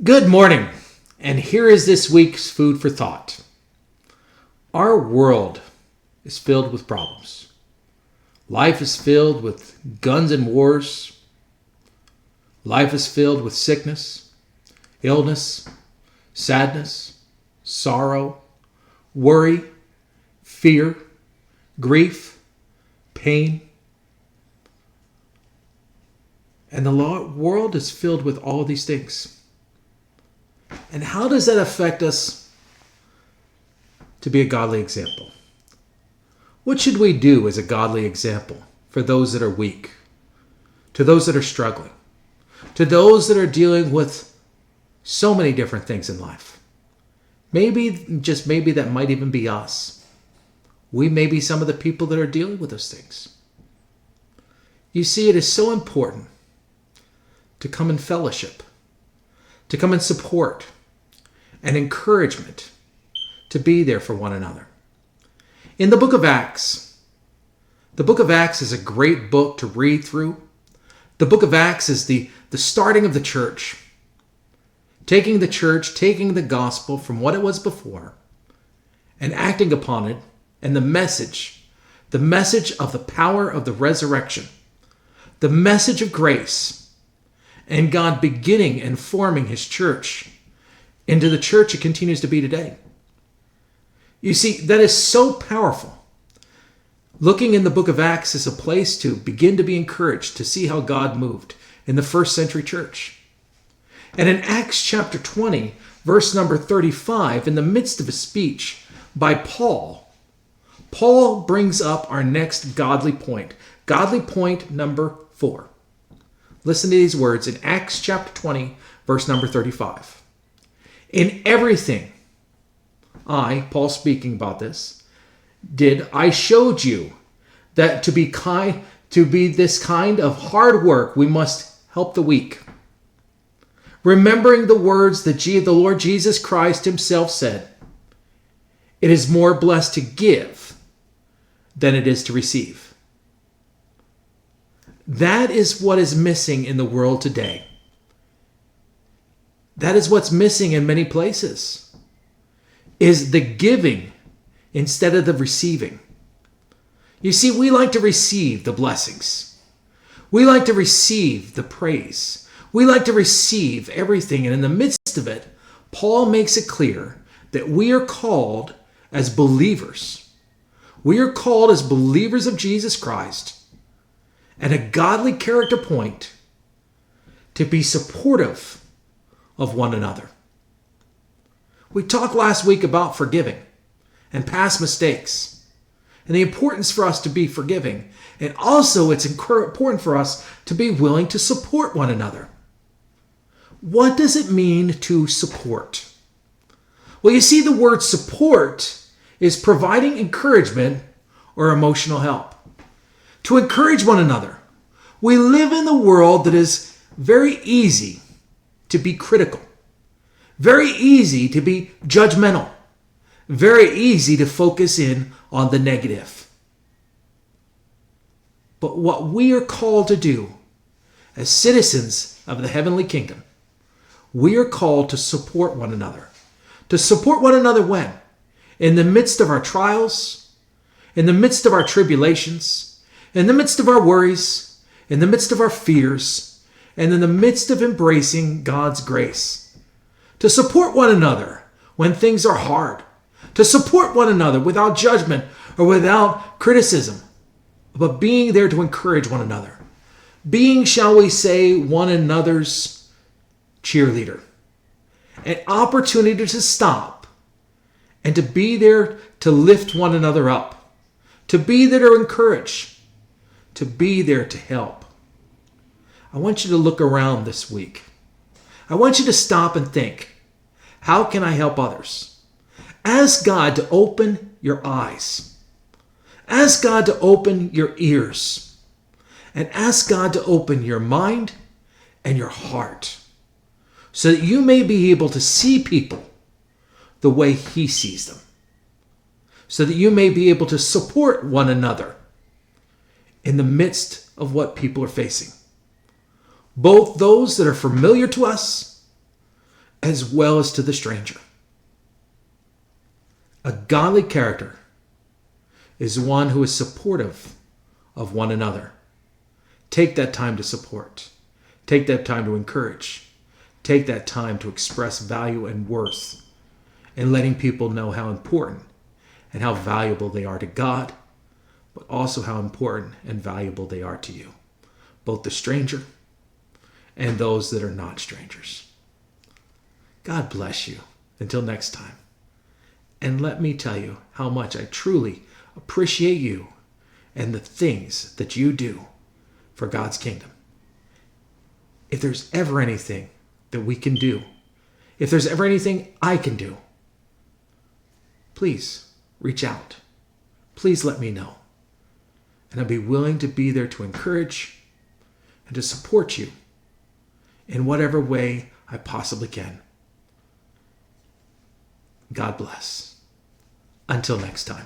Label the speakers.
Speaker 1: Good morning, and here is this week's food for thought. Our world is filled with problems. Life is filled with guns and wars. Life is filled with sickness, illness, sadness, sorrow, worry, fear, grief, pain. And the world is filled with all these things. And how does that affect us to be a godly example? What should we do as a godly example for those that are weak, to those that are struggling, to those that are dealing with so many different things in life? Maybe, just maybe, that might even be us. We may be some of the people that are dealing with those things. You see, it is so important to come in fellowship, to come in support and encouragement, to be there for one another. In the book of Acts is a great book to read through. The book of Acts is the starting of the church, taking the gospel from what it was before and acting upon it, and the message of the power of the resurrection, the message of grace, and God beginning and forming his church into the church it continues to be today. You see, that is so powerful. Looking in the book of Acts is a place to begin to be encouraged to see how God moved in the first century church. And in Acts chapter 20, verse number 35, in the midst of a speech by Paul brings up our next godly point number 4. Listen to these words in Acts chapter 20, verse number 35. In everything, Paul speaking about this, I showed you that to be this kind of hard work, we must help the weak. Remembering the words that the Lord Jesus Christ himself said, it is more blessed to give than it is to receive. That is what is missing in the world today. That is what's missing in many places, is the giving instead of the receiving. You see, we like to receive the blessings. We like to receive the praise. We like to receive everything. And in the midst of it, Paul makes it clear that we are called as believers. We are called as believers of Jesus Christ, and a godly character point, to be supportive of one another. We talked last week about forgiving and past mistakes and the importance for us to be forgiving. And also it's important for us to be willing to support one another. What does it mean to support? Well, you see, the word support is providing encouragement or emotional help. To encourage one another. We live in the world that is very easy to be critical, very easy to be judgmental, very easy to focus in on the negative. But what we are called to do as citizens of the heavenly kingdom, we are called to support one another. To support one another when? In the midst of our trials, in the midst of our tribulations, in the midst of our worries, in the midst of our fears, and in the midst of embracing God's grace. To support one another when things are hard. To support one another without judgment or without criticism, but being there to encourage one another. Being, shall we say, one another's cheerleader. An opportunity to stop and to be there to lift one another up. To be there to encourage. To be there to help. I want you to look around this week. I want you to stop and think, how can I help others? Ask God to open your eyes. Ask God to open your ears. And ask God to open your mind and your heart, so that you may be able to see people the way he sees them. So that you may be able to support one another in the midst of what people are facing. Both those that are familiar to us as well as to the stranger. A godly character is one who is supportive of one another. Take that time to support. Take that time to encourage. Take that time to express value and worth in letting people know how important and how valuable they are to God, but also how important and valuable they are to you, both the stranger and those that are not strangers. God bless you. Until next time. And let me tell you how much I truly appreciate you and the things that you do for God's kingdom. If there's ever anything that we can do, if there's ever anything I can do, please reach out. Please let me know. And I'll be willing to be there to encourage and to support you in whatever way I possibly can. God bless. Until next time.